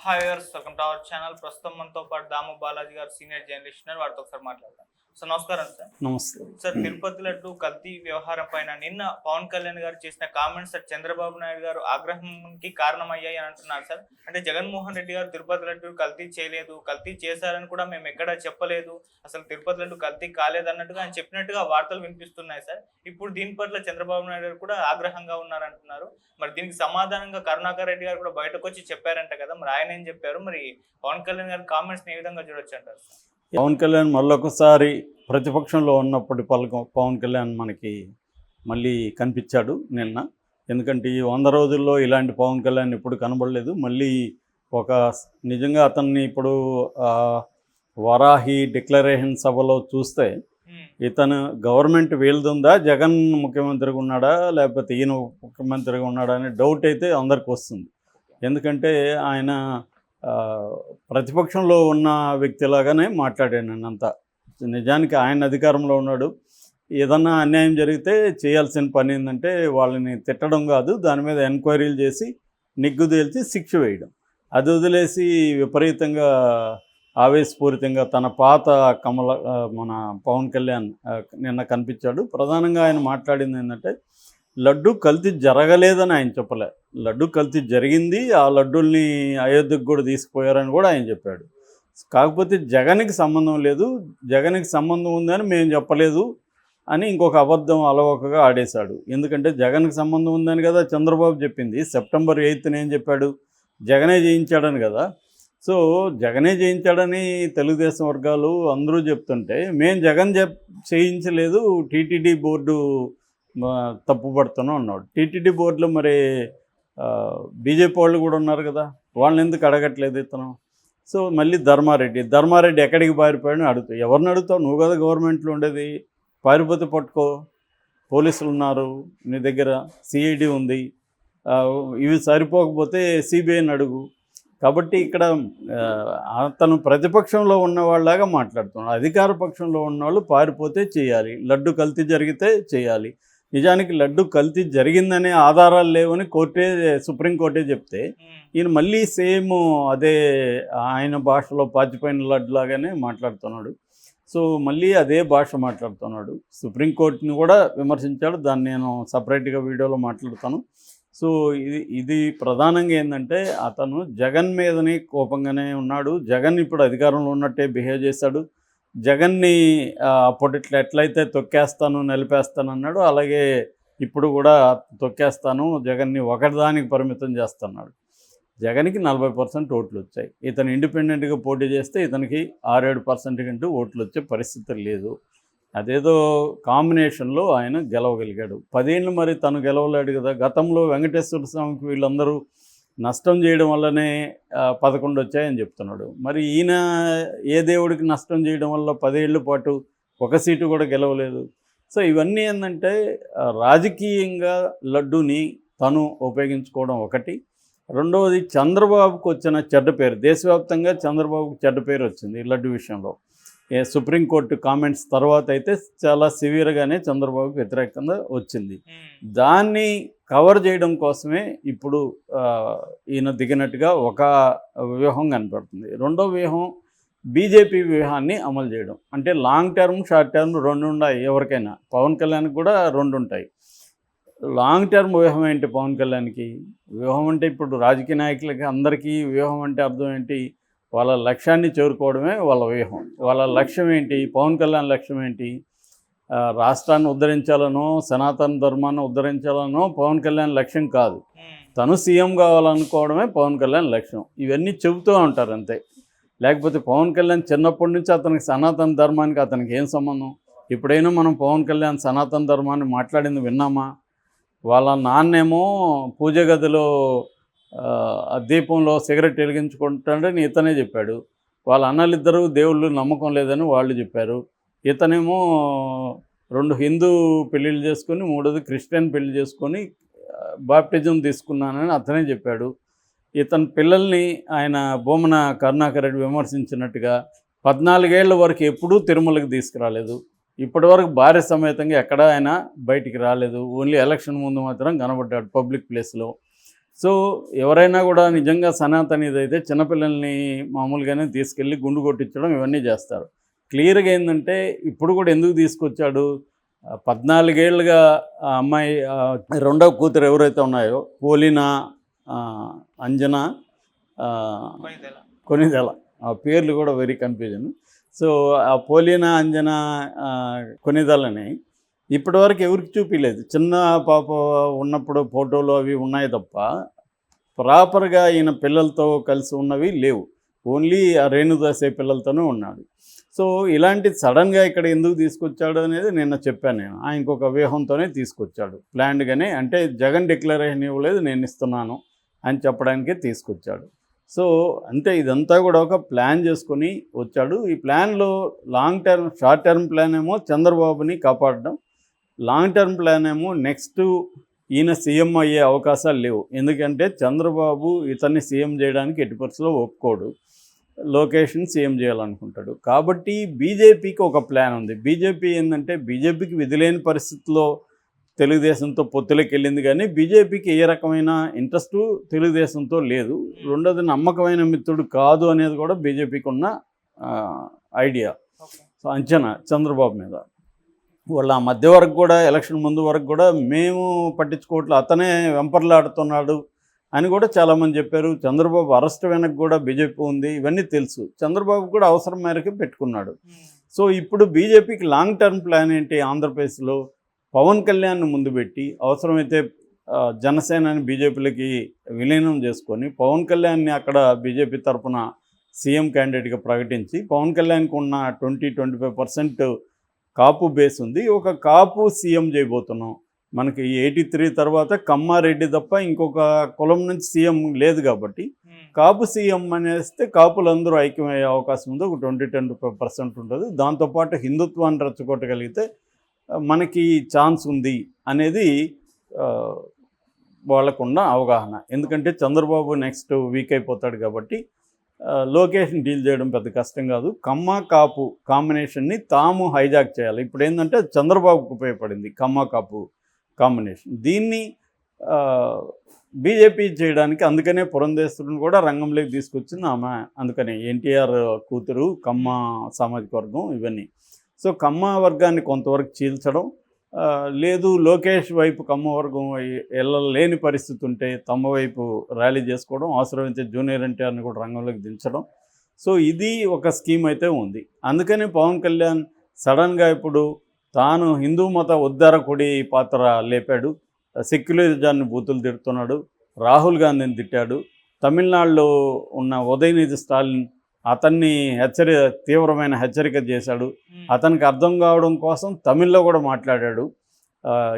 Hi viewers, welcome to our channel. ప్రస్తుతం మనతో పాటు దాము బాలాజీ గారు సీనియర్ జర్నలిస్ట్ ఉన్నారు. వారితో ఒకసారి మాట్లాడదాం. సార్ నమస్కారం. సార్ నమస్తే సార్, తిరుపతి లడ్డు కల్తీ వ్యవహారం పైన నిన్న పవన్ కళ్యాణ్ గారు చేసిన కామెంట్స్ సార్ చంద్రబాబు నాయుడు గారు ఆగ్రహంకి కారణమయ్యాయి అని అంటున్నారు. సార్ అంటే జగన్మోహన్ రెడ్డి గారు తిరుపతి లడ్డు కల్తీ చేయలేదు, కల్తీ చేశారని కూడా మేము ఎక్కడా చెప్పలేదు, అసలు తిరుపతి లడ్డు కల్తీ కాలేదు అన్నట్టుగా ఆయన చెప్పినట్టుగా వార్తలు వినిపిస్తున్నాయి. సార్ ఇప్పుడు దీని పట్ల చంద్రబాబు నాయుడు గారు కూడా ఆగ్రహంగా ఉన్నారంటున్నారు. మరి దీనికి సమాధానంగా కరుణాకర్ రెడ్డి గారు కూడా బయటకు వచ్చి చెప్పారంట కదా, మరి ఆయన ఏం చెప్పారు? మరి పవన్ కళ్యాణ్ గారి కామెంట్స్ ఏ విధంగా చూడొచ్చు అంటారు? పవన్ కళ్యాణ్ మళ్ళొకసారి ప్రతిపక్షంలో ఉన్నప్పటి పవన్ కళ్యాణ్ మనకి మళ్ళీ కనిపించాడు నిన్న. ఎందుకంటే ఈ 100 రోజుల్లో ఇలాంటి పవన్ కళ్యాణ్ ఇప్పుడు కనబడలేదు. మళ్ళీ ఒక నిజంగా అతన్ని ఇప్పుడు వరాహి డిక్లరేషన్ సభలో చూస్తే ఇతను గవర్నమెంట్ వీలుతుందా, జగన్ ముఖ్యమంత్రిగా ఉన్నాడా లేకపోతే ఈయన ముఖ్యమంత్రిగా ఉన్నాడా అనే డౌట్ అయితే అందరికి వస్తుంది. ఎందుకంటే ఆయన ప్రతిపక్షంలో ఉన్న వ్యక్తిలాగానే మాట్లాడాను నన్నంతా. నిజానికి ఆయన అధికారంలో ఉన్నాడు. ఏదన్నా అన్యాయం జరిగితే చేయాల్సిన పని ఏంటంటే వాళ్ళని తిట్టడం కాదు, దాని మీద ఎంక్వైరీలు చేసి నిగ్గు తేల్చి శిక్ష వేయడం. అది వదిలేసి విపరీతంగా ఆవేశపూరితంగా తన పాత మన పవన్ కళ్యాణ్ నిన్న కనిపించాడు. ప్రధానంగా ఆయన మాట్లాడింది ఏంటంటే లడ్డు కల్తీ జరగలేదని ఆయన చెప్పలే, లడ్డు కల్తీ జరిగింది, ఆ లడ్డూల్ని అయోధ్యకు కూడా తీసుకుపోయారని కూడా ఆయన చెప్పాడు. కాకపోతే జగన్కి సంబంధం లేదు, జగన్కి సంబంధం ఉందని మేము చెప్పలేదు అని ఇంకొక అబద్ధం అలవోకగా ఆడేశాడు. ఎందుకంటే జగన్కి సంబంధం ఉందని కదా చంద్రబాబు చెప్పింది. September 8th ఏం చెప్పాడు? జగనే చేయించాడని కదా. సో జగనే చేయించాడని తెలుగుదేశం వర్గాలు అందరూ చెప్తుంటే మేము జగన్ చేయించలేదు, టీటీడీ బోర్డు తప్పుపడుతున్నాం అన్నాడు. టీటీడీ బోర్డులో మరి బీజేపీ వాళ్ళు కూడా ఉన్నారు కదా, వాళ్ళని ఎందుకు అడగట్లేదు ఇతను? సో మళ్ళీ ధర్మారెడ్డి ఎక్కడికి పారిపోయాడని అడుగుతావు. ఎవరిని అడుగుతావు? నువ్వు కదా గవర్నమెంట్లో ఉండేది. పారిపోతే పట్టుకో, పోలీసులు ఉన్నారు నీ దగ్గర, సిఐడి ఉంది, ఇవి సరిపోకపోతే సిబిఐని అడుగు. కాబట్టి ఇక్కడ అతను ప్రతిపక్షంలో ఉన్నవాళ్ళలాగా మాట్లాడుతున్నాడు. అధికార పక్షంలో ఉన్నవాళ్ళు పారిపోతే చేయాలి, లడ్డు కల్తీ జరిగితే చేయాలి. నిజానికి లడ్డు కల్తీ జరిగిందనే ఆధారాలు లేవని సుప్రీంకోర్టే చెప్తే ఈయన మళ్ళీ సేమ్ అదే ఆయన భాషలో పాచిపోయిన లడ్డు లాగానే మాట్లాడుతున్నాడు. సో మళ్ళీ అదే భాష మాట్లాడుతున్నాడు. సుప్రీంకోర్టుని కూడా విమర్శించాడు. దాన్ని నేను సపరేట్గా వీడియోలో మాట్లాడుతాను. సో ఇది ప్రధానంగా ఏంటంటే అతను జగన్ మీదనే కోపంగానే ఉన్నాడు. జగన్ ఇప్పుడు అధికారంలో ఉన్నట్టే బిహేవ్ చేశాడు. జగన్ని అప్పటిట్లో ఎట్లయితే తొక్కేస్తాను నలిపేస్తాను అన్నాడు, అలాగే ఇప్పుడు కూడా తొక్కేస్తాను, జగన్ని ఒకటిదానికి పరిమితం చేస్తున్నాడు. జగన్కి 40% ఓట్లు వచ్చాయి. ఇతను ఇండిపెండెంట్గా పోటీ చేస్తే ఇతనికి 6-7% కంటూ ఓట్లు వచ్చే పరిస్థితి లేదు. అదేదో కాంబినేషన్లో ఆయన గెలవగలిగాడు. 10 ఏళ్ళు మరి తను గెలవలేడు కదా. గతంలో వెంకటేశ్వర స్వామికి వీళ్ళందరూ నష్టం చేయడం వల్లనే 11 వచ్చాయని చెప్తున్నాడు. మరి ఈయన ఏ దేవుడికి నష్టం చేయడం వల్ల 10 ఏళ్ల పాటు ఒక సీటు కూడా గెలవలేదు? సో ఇవన్నీ ఏంటంటే రాజకీయంగా లడ్డూని తను ఉపయోగించుకోవడం ఒకటి. రెండవది చంద్రబాబుకు వచ్చిన చెడ్డ పేరు, దేశవ్యాప్తంగా చంద్రబాబుకు చెడ్డ పేరు వచ్చింది ఈ లడ్డు విషయంలో. సుప్రీంకోర్టు కామెంట్స్ తర్వాత అయితే చాలా సివియర్గానే చంద్రబాబుకి వ్యతిరేకంగా వచ్చింది. దాన్ని కవర్ చేయడం కోసమే ఇప్పుడు ఈయన దిగినట్టుగా ఒక వ్యూహం కనపడుతుంది. రెండో వ్యూహం బీజేపీ వ్యూహాన్ని అమలు చేయడం. అంటే లాంగ్ టర్మ్, షార్ట్ టర్మ్ రెండు ఉన్నాయి ఎవరికైనా. పవన్ కళ్యాణ్కి కూడా రెండు ఉంటాయి. లాంగ్ టర్మ్ వ్యూహం ఏంటి పవన్ కళ్యాణ్కి? వ్యూహం అంటే ఇప్పుడు రాజకీయ నాయకులకి అందరికీ వ్యూహం అంటే అర్థం ఏంటి? వాళ్ళ లక్ష్యాన్ని చేరుకోవడమే వాళ్ళ వ్యూహం. వాళ్ళ లక్ష్యం ఏంటి? పవన్ కళ్యాణ్ లక్ష్యం ఏంటి? రాష్ట్రాన్ని ఉద్ధరించాలనో, సనాతన ధర్మాన్ని ఉద్ధరించాలనో పవన్ కళ్యాణ్ లక్ష్యం కాదు. తను సీఎం కావాలనుకోవడమే పవన్ కళ్యాణ్ లక్ష్యం. ఇవన్నీ చెబుతూ ఉంటారు అంతే. లేకపోతే పవన్ కళ్యాణ్ చిన్నప్పటి నుంచి అతనికి సనాతన ధర్మానికి అతనికి ఏం సంబంధం? ఎప్పుడైనా మనం పవన్ కళ్యాణ్ సనాతన ధర్మాన్ని మాట్లాడింది విన్నామా? వాళ్ళ నాన్నేమో పూజ గదిలో దీపంలో సిగరెట్ వెలిగించుకుంటాడని ఇతనే చెప్పాడు. వాళ్ళ అన్నలిద్దరూ దేవుళ్ళు నమ్మకం లేదని వాళ్ళు చెప్పారు. ఇతనేమో 2 హిందూ పెళ్ళిళ్ళు చేసుకొని 3వది క్రిస్టియన్ పెళ్లి చేసుకొని బాప్టిజం తీసుకున్నానని అతనే చెప్పాడు. ఇతని పిల్లల్ని ఆయన భూమన కరుణాకర్ రెడ్డి విమర్శించినట్టుగా 14 ఏళ్ల వరకు ఎప్పుడూ తిరుమలకి తీసుకురాలేదు. ఇప్పటి వరకు భార్య సమేతంగా ఎక్కడా ఆయన బయటికి రాలేదు. ఓన్లీ ఎలక్షన్ ముందు మాత్రం కనబడ్డాడు పబ్లిక్ ప్లేస్లో. సో ఎవరైనా కూడా నిజంగా సనాతనిదైతే చిన్నపిల్లల్ని మామూలుగానే తీసుకెళ్ళి గుండు కొట్టించడం ఇవన్నీ చేస్తారు. క్లియర్గా ఏంటంటే ఇప్పుడు కూడా ఎందుకు తీసుకొచ్చాడు, 14 ఏళ్ళుగా ఆ అమ్మాయి రెండవ కూతురు ఎవరైతే ఉన్నాయో పోలినా అంజనా కొనిదెల, ఆ పేర్లు కూడా వెరీ కన్ఫ్యూజన్. సో ఆ పోలినా అంజనా కొనిదెలని ఇప్పటివరకు ఎవరికి చూపించలేదు. చిన్న పాప ఉన్నప్పుడు ఫోటోలు అవి ఉన్నాయి తప్ప ప్రాపర్గా ఈయన పిల్లలతో కలిసి ఉన్నవి లేవు. ఓన్లీ ఆ రేణుదాసే పిల్లలతోనే ఉన్నాడు. సో ఇలాంటి సడన్గా ఇక్కడ ఎందుకు తీసుకొచ్చాడు అనేది నిన్న చెప్పాను నేను. ఆయనకు ఒక వ్యూహంతోనే తీసుకొచ్చాడు, ప్లాన్డ్గానే. అంటే జగన్ డిక్లరేషన్ ఇవ్వలేదు, నేను ఇస్తున్నాను అని చెప్పడానికే తీసుకొచ్చాడు. సో అంటే ఇదంతా కూడా ఒక ప్లాన్ చేసుకొని వచ్చాడు. ఈ ప్లాన్లో long term, short term plan ఏమో చంద్రబాబుని కాపాడడం, లాంగ్ టర్మ్ ప్లాన్ ఏమో నెక్స్ట్ ఈయన సీఎం అయ్యే అవకాశాలు లేవు. ఎందుకంటే చంద్రబాబు ఇతన్ని సీఎం చేయడానికి ఎట్టి పరిస్థితుల్లో ఒప్పుకోడు, లోకేష్ని సీఎం చేయాలనుకుంటాడు. కాబట్టి బీజేపీకి ఒక ప్లాన్ ఉంది. బీజేపీ ఏంటంటే బీజేపీకి విధిలేని పరిస్థితుల్లో తెలుగుదేశంతో పొత్తులోకి వెళ్ళింది, కానీ బీజేపీకి ఏ రకమైన ఇంట్రెస్టు తెలుగుదేశంతో లేదు. రెండోది నమ్మకమైన మిత్రుడు కాదు అనేది కూడా బీజేపీకి ఉన్న ఐడియా, సో అంచనా చంద్రబాబు మీద. వాళ్ళ ఆ మధ్య వరకు కూడా, ఎలక్షన్ ముందు వరకు కూడా మేము పట్టించుకోవట్లేదు, అతనే వెంపర్లాడుతున్నాడు అని కూడా చాలామంది చెప్పారు. చంద్రబాబు అరెస్ట్ వెనక కూడా బీజేపీ ఉంది, ఇవన్నీ తెలుసు. చంద్రబాబు కూడా అవసరం మేరకు పెట్టుకున్నాడు. సో ఇప్పుడు బీజేపీకి లాంగ్ టర్మ్ ప్లాన్ ఏంటి, ఆంధ్రప్రదేశ్లో పవన్ కళ్యాణ్ని ముందు పెట్టి అవసరమైతే జనసేనని బీజేపీలకి విలీనం చేసుకొని పవన్ కళ్యాణ్ని అక్కడ బీజేపీ తరఫున సీఎం క్యాండిడేట్గా ప్రకటించి, పవన్ కళ్యాణ్కి ఉన్న 20-25% కాపు బేస్ ఉంది, ఒక కాపు సీఎం చేయబోతున్నాం. మనకి 83 తర్వాత కమ్మారెడ్డి తప్ప ఇంకొక కులం నుంచి సీఎం లేదు కాబట్టి కాపు సీఎం అనేస్తే కాపులందరూ ఐక్యమయ్యే అవకాశం ఉంది, ఒక 20-25% ఉంటుంది. దాంతోపాటు హిందుత్వాన్ని రెచ్చగొట్టగలిగితే మనకి ఛాన్స్ ఉంది అనేది వాళ్ళకున్న అవగాహన. ఎందుకంటే చంద్రబాబు నెక్స్ట్ వీక్ అయిపోతాడు కాబట్టి లోకేష్ని డీల్ చేయడం పెద్ద కష్టం కాదు. కమ్మ కాపు కాంబినేషన్ని తాము హైజాక్ చేయాలి. ఇప్పుడు ఏంటంటే చంద్రబాబుకు ఉపయోగపడింది కమ్మ కాపు కాంబినేషన్. దీన్ని బీజేపీ చేయడానికి అందుకనే పురంధేశ్వరుని కూడా రంగంలోకి తీసుకొచ్చింది ఆమె. అందుకనే ఎన్టీఆర్ కూతురు, కమ్మ సామాజిక వర్గం, ఇవన్నీ. సో కమ్మ వర్గాన్ని కొంతవరకు చీల్చడం, లేదు లోకేష్ వైపు కమ్మ వర్గం వెళ్ళలేని పరిస్థితి ఉంటే తమ వైపు ర్యాలీ చేసుకోవడం, అవసరమైతే జూనియర్ ఎన్టీఆర్ని కూడా రంగంలోకి దించడం. సో ఇది ఒక స్కీమ్ అయితే ఉంది. అందుకని పవన్ కళ్యాణ్ సడన్గా ఇప్పుడు తాను హిందూ మత ఉద్ధారకుడి పాత్ర లేపాడు, సెక్యులరిజాన్ని బూతులు తిడుతున్నాడు, రాహుల్ గాంధీని తిట్టాడు, తమిళనాడులో ఉన్న ఉదయనిధి స్టాలిన్ అతన్ని తీవ్రమైన హెచ్చరిక చేశాడు. అతనికి అర్థం కావడం కోసం తమిళ్లో కూడా మాట్లాడాడు,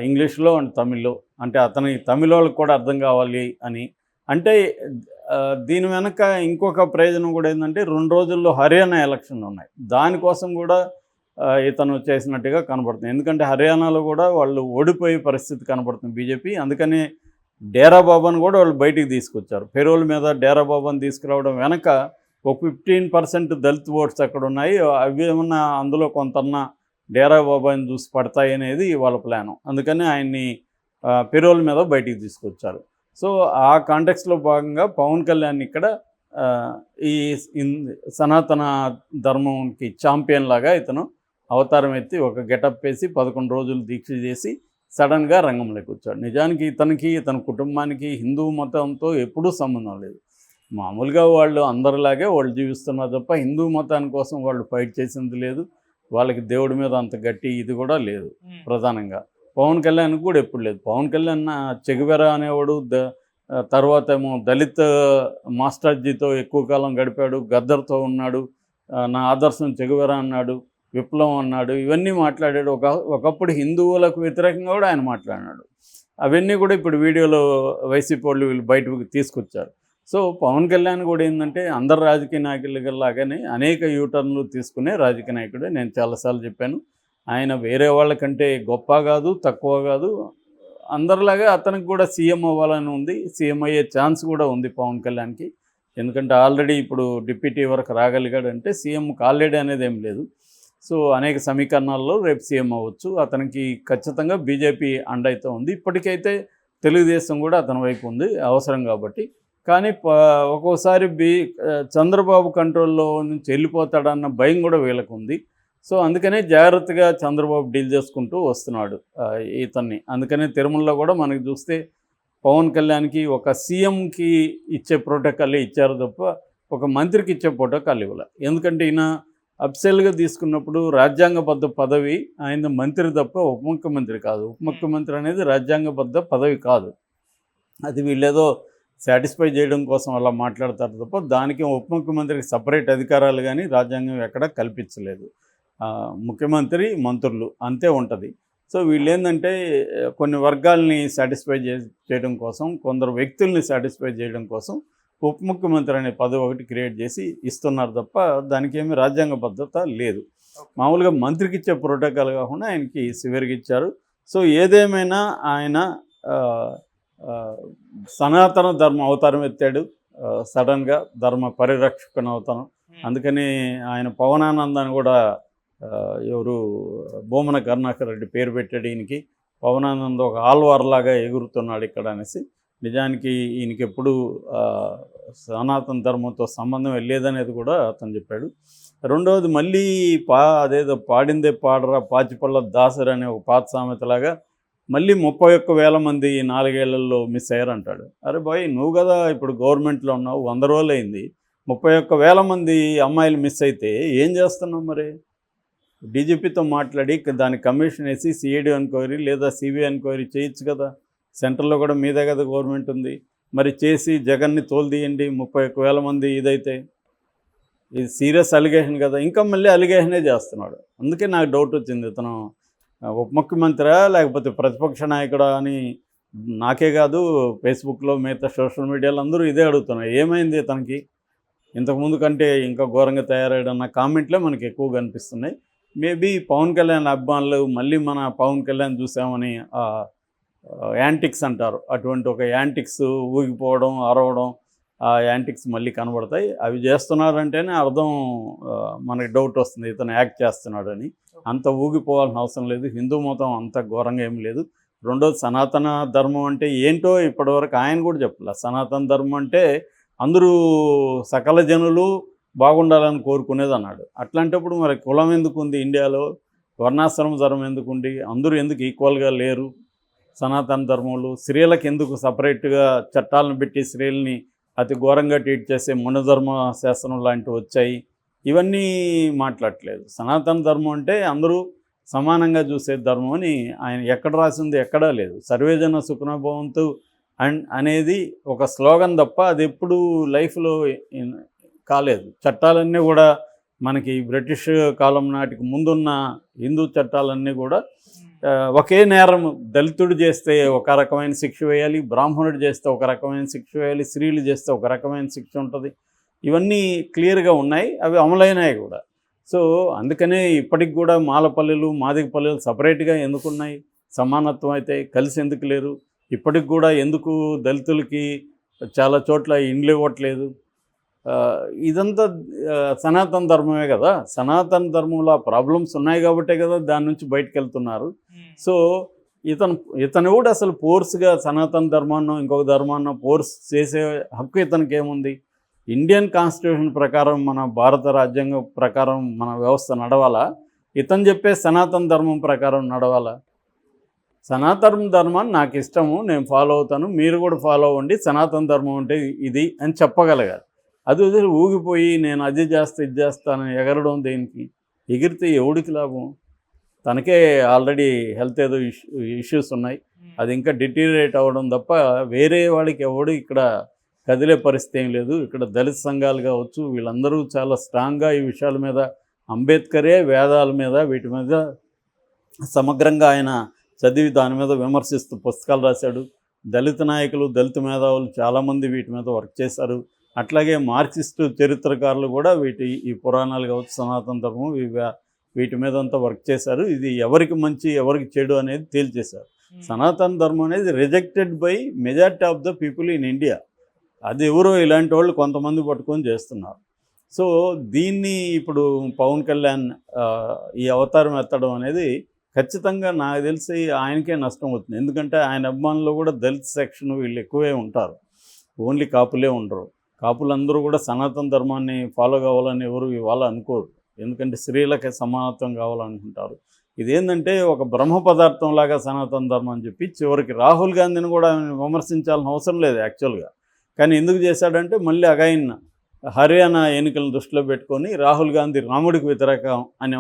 ఇంగ్లీష్లో అండ్ తమిళ్లో. అంటే అతనికి తమిళ వాళ్ళకి కూడా అర్థం కావాలి అని. అంటే దీని వెనక ఇంకొక ప్రయోజనం కూడా ఏంటంటే 2 రోజుల్లో హర్యానా ఎలక్షన్లు ఉన్నాయి, దానికోసం కూడా ఇతను చేసినట్టుగా కనబడుతుంది. ఎందుకంటే హర్యానాలో కూడా వాళ్ళు ఓడిపోయే పరిస్థితి కనబడుతుంది బీజేపీ. అందుకని డేరా బాబాను కూడా వాళ్ళు బయటికి తీసుకొచ్చారు. పెరోల్ మీద డేరా బాబాను తీసుకురావడం వెనక ఒక 15% దళిత్ ఓట్స్ అక్కడ ఉన్నాయి, అవి ఏమన్నా అందులో కొంతన్నా డేరా బాబాని చూసి పడతాయి అనేది వాళ్ళ ప్లాను. అందుకని ఆయన్ని పెరోల్ మీద బయటికి తీసుకొచ్చారు. సో ఆ కాంటెక్స్లో భాగంగా పవన్ కళ్యాణ్ ఇక్కడ ఈ సనాతన ధర్మంకి ఛాంపియన్ లాగా ఇతను అవతారం ఎత్తి ఒక గెటప్ వేసి 11 రోజులు దీక్ష చేసి సడన్గా రంగంలోకి వచ్చాడు. నిజానికి ఇతని కుటుంబానికి హిందూ మతంతో ఎప్పుడూ సంబంధం లేదు. మామూలుగా వాళ్ళు అందరిలాగే వాళ్ళు జీవిస్తున్నారు తప్ప హిందూ మతాని కోసం వాళ్ళు ఫైట్ చేసింది లేదు. వాళ్ళకి దేవుడి మీద అంత గట్టి ఇది కూడా లేదు. ప్రధానంగా పవన్ కళ్యాణ్ కూడా ఎప్పుడు లేదు. పవన్ కళ్యాణ్ చెగువెరా అనేవాడు, తర్వాత ఏమో దళిత్ మాస్టర్జీతో ఎక్కువ కాలం గడిపాడు, గద్దర్తో ఉన్నాడు, నా ఆదర్శం చెగువెరా అన్నాడు, విప్లవం అన్నాడు, ఇవన్నీ మాట్లాడాడు. ఒకప్పుడు హిందువులకు వ్యతిరేకంగా కూడా ఆయన మాట్లాడినాడు. అవన్నీ కూడా ఇప్పుడు వీడియోలో వైసీపీ వాళ్ళు వీళ్ళు బయటకు తీసుకొచ్చారు. సో పవన్ కళ్యాణ్ కూడా ఏంటంటే అందరు రాజకీయ నాయకులలాగానే అనేక యూటర్న్లు తీసుకునే రాజకీయ నాయకుడే. నేను చాలాసార్లు చెప్పాను, ఆయన వేరే వాళ్ళకంటే గొప్ప కాదు, తక్కువ కాదు, అందరిలాగా అతనికి కూడా సీఎం అవ్వాలని ఉంది, సీఎం అయ్యే ఛాన్స్ కూడా ఉంది పవన్ కళ్యాణ్కి. ఎందుకంటే ఆల్రెడీ ఇప్పుడు డిప్యూటీ వరకు రాగలిగాడంటే సీఎంకి ఆల్రెడీ అనేది ఏం లేదు. సో అనేక సమీకరణాల్లో రేపు సీఎం అవ్వచ్చు. అతనికి ఖచ్చితంగా బీజేపీ అండ అయితే ఉంది. ఇప్పటికైతే తెలుగుదేశం కూడా అతని వైపు ఉంది అవసరం కాబట్టి. కానీ ఒక్కోసారి చంద్రబాబు కంట్రోల్లో నుంచి వెళ్ళిపోతాడన్న భయం కూడా వీళ్ళకు ఉంది. సో అందుకనే జాగ్రత్తగా చంద్రబాబు డీల్ చేసుకుంటూ వస్తున్నాడు ఇతన్ని. అందుకనే తిరుమలలో కూడా మనకి చూస్తే పవన్ కళ్యాణ్కి ఒక సీఎంకి ఇచ్చే ప్రోటోకాల్లే ఇచ్చారు తప్ప ఒక మంత్రికి ఇచ్చే ప్రోటోకాల్ ఇవ్వాలి. ఎందుకంటే ఈయన అఫ్సెల్గా తీసుకున్నప్పుడు రాజ్యాంగబద్ధ పదవి ఆయన మంత్రి తప్ప ఉప ముఖ్యమంత్రి కాదు. ఉప ముఖ్యమంత్రి అనేది రాజ్యాంగబద్ధ పదవి కాదు. అది వీళ్ళేదో సాటిస్ఫై చేయడం కోసం అలా మాట్లాడతారు తప్ప దానికి ఉప ముఖ్యమంత్రికి సపరేట్ అధికారాలు కానీ రాజ్యాంగం ఎక్కడ కల్పించలేదు. ముఖ్యమంత్రి మంత్రులు అంతే ఉంటుంది. సో వీళ్ళు ఏంటంటే కొన్ని వర్గాల్ని సాటిస్ఫై చేయడం కోసం, కొందరు వ్యక్తుల్ని సాటిస్ఫై చేయడం కోసం ఉప ముఖ్యమంత్రి అనే పదవి ఒకటి క్రియేట్ చేసి ఇస్తున్నారు తప్ప దానికి ఏమీ రాజ్యాంగ భద్రత లేదు. మామూలుగా మంత్రికి ఇచ్చే ప్రోటోకాల్ కాకుండా ఆయనకి సివియర్గా ఇచ్చారు. సో ఏదేమైనా ఆయన సనాతన ధర్మ అవతారం ఎత్తాడు సడన్గా, ధర్మ పరిరక్షకుని అవతారం. అందుకని ఆయన పవనానందాన్ని కూడా ఎవరు భూమన కరుణాకర్ రెడ్డి పేరు పెట్టాడు ఈయనకి. పవనానంద్ ఒక ఆల్వార్లాగా ఎగురుతున్నాడు ఇక్కడ అనేసి. నిజానికి ఈయనకి ఎప్పుడు సనాతన ధర్మంతో సంబంధం వెళ్ళేదనేది కూడా అతను చెప్పాడు. రెండవది మళ్ళీ అదేదో పాడిందే పాడరా పాచిపళ్ళ దాసరి అనే ఒక పాత సామెతలాగా మళ్ళీ 31,000 మంది 4 ఏళ్లలో మిస్ అయ్యారంటాడు. అరే బాయ్, నువ్వు కదా ఇప్పుడు గవర్నమెంట్లో ఉన్నావు, 100 రోజులు అయింది, 31,000 మంది అమ్మాయిలు మిస్ అయితే ఏం చేస్తున్నావు? మరి డీజీపీతో మాట్లాడి దానికి కమిషన్ వేసి సిఐడి ఎంక్వైరీ లేదా సిబిఐ ఎంక్వైరీ చేయొచ్చు కదా. సెంటర్లో కూడా మీదే కదా గవర్నమెంట్ ఉంది. మరి చేసి జగన్ని తోలుదీయండి. 31,000 మంది ఇదైతే ఇది సీరియస్ అలిగేషన్ కదా. ఇంకా మళ్ళీ అలిగేషనే చేస్తున్నాడు. అందుకే నాకు డౌట్ వచ్చింది, ఇతను ఉప ముఖ్యమంత్రి లేకపోతే ప్రతిపక్ష నాయకుడా అని. నాకే కాదు, ఫేస్బుక్లో మిగతా సోషల్ మీడియాలో అందరూ ఇదే అడుగుతున్నారు, ఏమైంది ఇతనికి ఇంతకుముందు కంటే ఇంకా ఘోరంగా తయారయ్యాడన్న కామెంట్లే మనకి ఎక్కువ కనిపిస్తున్నాయి. మేబీ పవన్ కళ్యాణ్ అభిమానులు మళ్ళీ మన పవన్ కళ్యాణ్ చూసామని యాంటిక్స్ అంటారు, అటువంటి ఒక యాంటిక్స్ ఊగిపోవడం, అరవడం, ఆ యాంటిక్స్ మళ్ళీ కనబడతాయి. అవి చేస్తున్నారంటేనే అర్థం మనకి డౌట్ వస్తుంది ఇతను యాక్ట్ చేస్తున్నాడని. అంత ఊగిపోవాల్సిన అవసరం లేదు. హిందూ మతం అంత ఘోరంగా ఏం లేదు. రెండోది సనాతన ధర్మం అంటే ఏంటో ఇప్పటివరకు ఆయన కూడా చెప్పలే. సనాతన ధర్మం అంటే అందరూ సకల జనులు బాగుండాలని కోరుకునేది అన్నాడు. అట్లాంటప్పుడు మరి కులం ఎందుకు ఉంది ఇండియాలో? వర్ణాశ్రమ ధర్మం ఎందుకు ఉంది? అందరూ ఎందుకు ఈక్వల్గా లేరు? సనాతన ధర్మంలో స్త్రీలకు ఎందుకు సపరేట్గా చట్టాలను పెట్టి స్త్రీలని అతి ఘోరంగా ట్రీట్ చేసే మనుధర్మ శాస్త్రం లాంటివి వచ్చాయి? ఇవన్నీ మాట్లాడట్లేదు. సనాతన ధర్మం అంటే అందరూ సమానంగా చూసే ధర్మం అని ఆయన ఎక్కడ రాసింది ఎక్కడా లేదు. సర్వేజన సుఖనభవంతు అనేది ఒక స్లోగన్ తప్ప అది ఎప్పుడు లైఫ్లో కాలేదు. చట్టాలన్నీ కూడా మనకి బ్రిటిష్ కాలం నాటికి ముందున్న హిందూ చట్టాలన్నీ కూడా ఒకే నేరం. దళితుడు చేస్తే ఒక రకమైన శిక్ష వేయాలి, బ్రాహ్మణుడు చేస్తే ఒక రకమైన శిక్ష వేయాలి, స్త్రీలు చేస్తే ఒక రకమైన శిక్ష ఉంటుంది. ఇవన్నీ క్లియర్గా ఉన్నాయి, అవి అమలైనాయి కూడా. సో అందుకనే ఇప్పటికి కూడా మాలపల్లెలు మాదిగ పల్లెలు సపరేట్గా ఎందుకున్నాయి? సమానత్వం అయితే కలిసి ఎందుకు లేరు? ఇప్పటికి కూడా ఎందుకు దళితులకి చాలా చోట్ల ఇండ్లు ఇవ్వట్లేదు? ఇదంతా సనాతన ధర్మమే కదా. సనాతన ధర్మంలో ప్రాబ్లమ్స్ ఉన్నాయి కాబట్టే కదా దాని నుంచి బయటకు వెళ్తున్నారు. సో ఇతను కూడా అసలు ఫోర్స్గా సనాతన ధర్మాన్నో ఇంకొక ధర్మాన్నో ఫోర్స్ చేసే హక్కు ఇతనికి ఏముంది? ఇండియన్ కాన్స్టిట్యూషన్ ప్రకారం, మన భారత రాజ్యాంగం ప్రకారం మన వ్యవస్థ నడవాలా? ఇతను చెప్పే సనాతన ధర్మం ప్రకారం నడవాలా? సనాతన ధర్మాన్ని నాకు ఇష్టము, నేను ఫాలో అవుతాను, మీరు కూడా ఫాలో అవ్వండి, సనాతన ధర్మం అంటే ఇది అని చెప్పగలగాలి. అది వదిలి ఊగిపోయి నేను అది చేస్తా ఇది చేస్తానని ఎగరడం దేనికి? ఎగిరితే ఎవడికి లాభం? తనకే ఆల్రెడీ హెల్త్ ఏదో ఇష్యూస్ ఉన్నాయి, అది ఇంకా డిటీరియేట్ అవ్వడం తప్ప వేరే వాళ్ళకి ఎవడు ఇక్కడ కదిలే పరిస్థితి ఏం లేదు. ఇక్కడ దళిత సంఘాలు కావచ్చు, వీళ్ళందరూ చాలా స్ట్రాంగ్గా ఈ విషయాల మీద, అంబేద్కరే వేదాల మీద వీటి మీద సమగ్రంగా ఆయన చదివి దాని మీద విమర్శిస్తూ పుస్తకాలు రాశాడు. దళిత నాయకులు, దళిత మేధావులు చాలామంది వీటి మీద వర్క్ చేశారు. అట్లాగే మార్క్సిస్టు చరిత్రకారులు కూడా ఈ పురాణాలు కావచ్చు, సనాతన ధర్మం, వీటి మీద అంతా వర్క్ చేశారు. ఇది ఎవరికి మంచి ఎవరికి చెడు అనేది తేల్చేశారు. సనాతన ధర్మం అనేది rejected by majority of the people in India. అది ఎవరో ఇలాంటి వాళ్ళు కొంతమంది పట్టుకొని చేస్తున్నారు. సో దీన్ని ఇప్పుడు పవన్ కళ్యాణ్ ఈ అవతారం ఎత్తడం అనేది ఖచ్చితంగా నాకు తెలిసి ఆయనకే నష్టం అవుతుంది. ఎందుకంటే ఆయన అభిమానులు కూడా దళిత సెక్షన్ వీళ్ళు ఎక్కువే ఉంటారు, ఓన్లీ కాపులే ఉండరు. కాపులందరూ కూడా సనాతన ధర్మాన్ని ఫాలో కావాలని ఎవరు ఇవాళ అనుకోరు, ఎందుకంటే స్త్రీలకి సమానత్వం కావాలనుకుంటారు. ఇదేంటంటే ఒక బ్రహ్మ పదార్థం లాగా సనాతన ధర్మం అని చెప్పి చివరికి రాహుల్ గాంధీని కూడా విమర్శించాల్సిన అవసరం లేదు యాక్చువల్గా. కానీ ఎందుకు చేశాడంటే మళ్ళీ అగైన్ హర్యానా ఎన్నికలను దృష్టిలో పెట్టుకొని రాహుల్ గాంధీ రాముడికి వ్యతిరేకం అనే